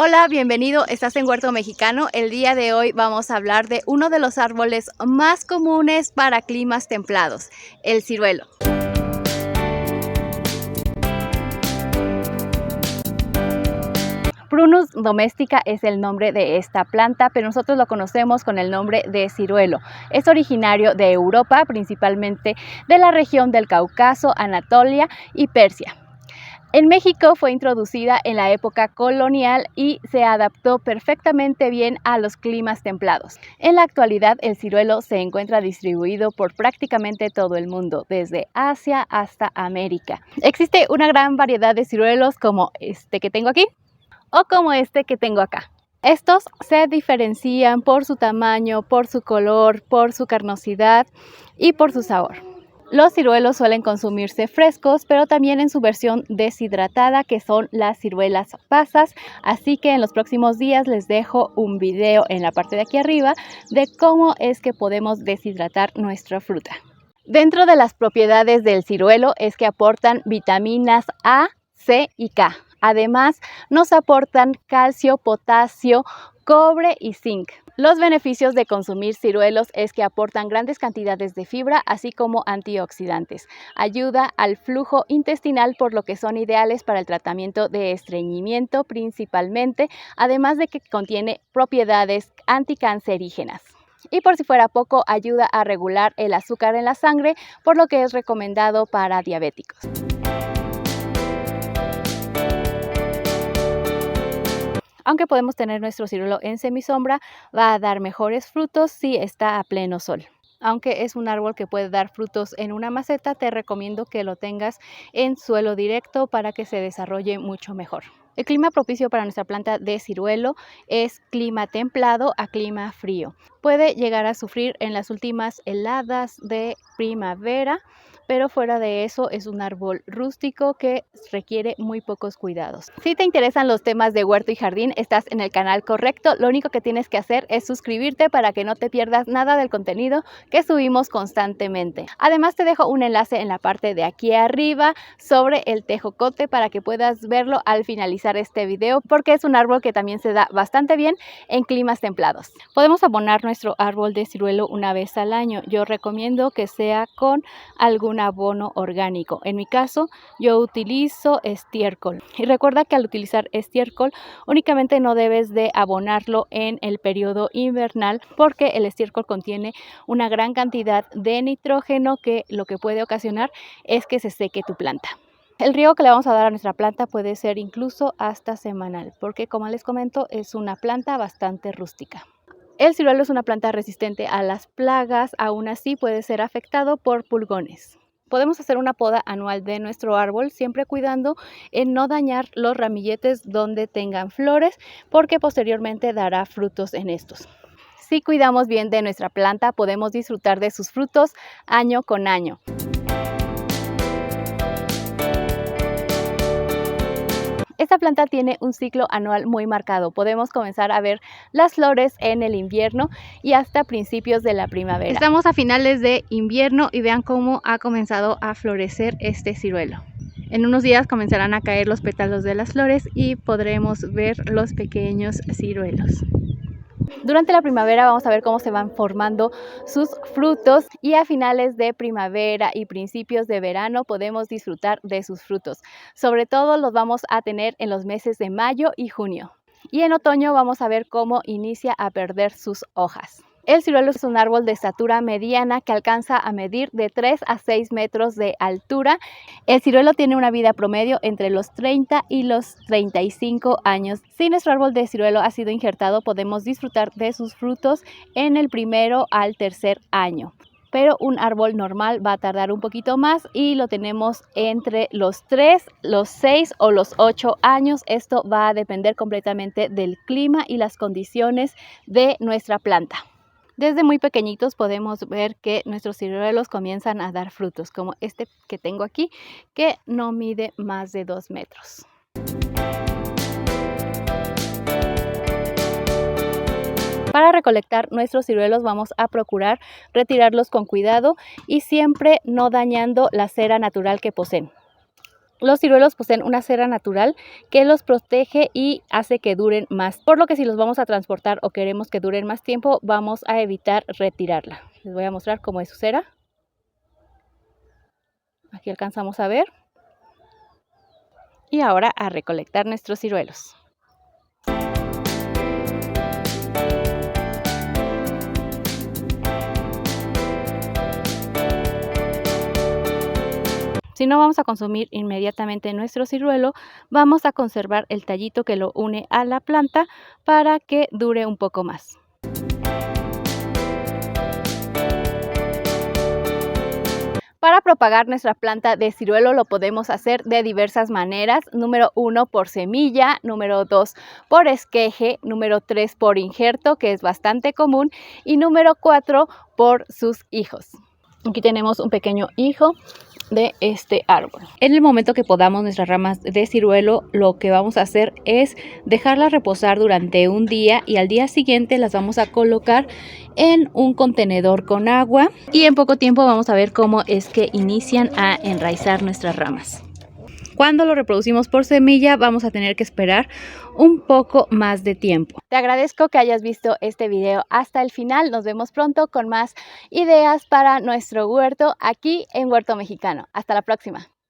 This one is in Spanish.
Hola, bienvenido, estás en Huerto Mexicano. El día de hoy vamos a hablar de uno de los árboles más comunes para climas templados, el ciruelo. Prunus domestica es el nombre de esta planta, pero nosotros lo conocemos con el nombre de ciruelo. Es originario de Europa, principalmente de la región del Cáucaso, Anatolia y Persia. En México fue introducida en la época colonial y se adaptó perfectamente bien a los climas templados. En la actualidad, el ciruelo se encuentra distribuido por prácticamente todo el mundo, desde Asia hasta América. Existe una gran variedad de ciruelos como este que tengo aquí o como este que tengo acá. Estos se diferencian por su tamaño, por su color, por su carnosidad y por su sabor. Los ciruelos suelen consumirse frescos, pero también en su versión deshidratada, que son las ciruelas pasas. Así que en los próximos días les dejo un video en la parte de aquí arriba de cómo es que podemos deshidratar nuestra fruta. Dentro de las propiedades del ciruelo es que aportan vitaminas A, C y K. Además, nos aportan calcio, potasio, cobre y zinc. Los beneficios de consumir ciruelos es que aportan grandes cantidades de fibra, así como antioxidantes. Ayuda al flujo intestinal, por lo que son ideales para el tratamiento de estreñimiento principalmente, además de que contiene propiedades anticancerígenas. Y por si fuera poco, ayuda a regular el azúcar en la sangre, por lo que es recomendado para diabéticos. Aunque podemos tener nuestro ciruelo en semisombra, va a dar mejores frutos si está a pleno sol. Aunque es un árbol que puede dar frutos en una maceta, te recomiendo que lo tengas en suelo directo para que se desarrolle mucho mejor. El clima propicio para nuestra planta de ciruelo es clima templado a clima frío. Puede llegar a sufrir en las últimas heladas de primavera, pero fuera de eso es un árbol rústico que requiere muy pocos cuidados. Si te interesan los temas de huerto y jardín, estás en el canal correcto. Lo único que tienes que hacer es suscribirte para que no te pierdas nada del contenido que subimos constantemente. Además, te dejo un enlace en la parte de aquí arriba sobre el tejocote para que puedas verlo al finalizar este video, porque es un árbol que también se da bastante bien en climas templados. Podemos abonar nuestro árbol de ciruelo una vez al año. Yo recomiendo que sea con algún abono orgánico. En mi caso, yo utilizo estiércol. Y recuerda que al utilizar estiércol, únicamente no debes de abonarlo en el periodo invernal, porque el estiércol contiene una gran cantidad de nitrógeno que lo que puede ocasionar es que se seque tu planta. El riego que le vamos a dar a nuestra planta puede ser incluso hasta semanal, porque como les comento, es una planta bastante rústica. El ciruelo es una planta resistente a las plagas, aún así puede ser afectado por pulgones. Podemos hacer una poda anual de nuestro árbol, siempre cuidando en no dañar los ramilletes donde tengan flores, porque posteriormente dará frutos en estos. Si cuidamos bien de nuestra planta, podemos disfrutar de sus frutos año con año. Esta planta tiene un ciclo anual muy marcado. Podemos comenzar a ver las flores en el invierno y hasta principios de la primavera. Estamos a finales de invierno y vean cómo ha comenzado a florecer este ciruelo. En unos días comenzarán a caer los pétalos de las flores y podremos ver los pequeños ciruelos. Durante la primavera vamos a ver cómo se van formando sus frutos y a finales de primavera y principios de verano podemos disfrutar de sus frutos. Sobre todo los vamos a tener en los meses de mayo y junio. Y en otoño vamos a ver cómo inicia a perder sus hojas. El ciruelo es un árbol de estatura mediana que alcanza a medir de 3 a 6 metros de altura. El ciruelo tiene una vida promedio entre los 30 y los 35 años. Si nuestro árbol de ciruelo ha sido injertado, podemos disfrutar de sus frutos en el primero al tercer año. Pero un árbol normal va a tardar un poquito más y lo tenemos entre los 3, los 6 o los 8 años. Esto va a depender completamente del clima y las condiciones de nuestra planta. Desde muy pequeñitos podemos ver que nuestros ciruelos comienzan a dar frutos, como este que tengo aquí, que no mide más de 2 metros. Para recolectar nuestros ciruelos vamos a procurar retirarlos con cuidado y siempre no dañando la cera natural que poseen. Los ciruelos poseen una cera natural que los protege y hace que duren más, por lo que si los vamos a transportar o queremos que duren más tiempo, vamos a evitar retirarla. Les voy a mostrar cómo es su cera. Aquí alcanzamos a ver. Y ahora a recolectar nuestros ciruelos. Si no vamos a consumir inmediatamente nuestro ciruelo, vamos a conservar el tallito que lo une a la planta para que dure un poco más. Para propagar nuestra planta de ciruelo lo podemos hacer de diversas maneras. Número 1 por semilla, número 2 por esqueje, número 3 por injerto, que es bastante común, y número 4 por sus hijos. Aquí tenemos un pequeño hijo de este árbol. En el momento que podamos nuestras ramas de ciruelo, lo que vamos a hacer es dejarlas reposar durante un día y al día siguiente las vamos a colocar en un contenedor con agua y en poco tiempo vamos a ver cómo es que inician a enraizar nuestras ramas. Cuando lo reproducimos por semilla vamos a tener que esperar un poco más de tiempo. Te agradezco que hayas visto este video hasta el final. Nos vemos pronto con más ideas para nuestro huerto aquí en Huerto Mexicano. Hasta la próxima.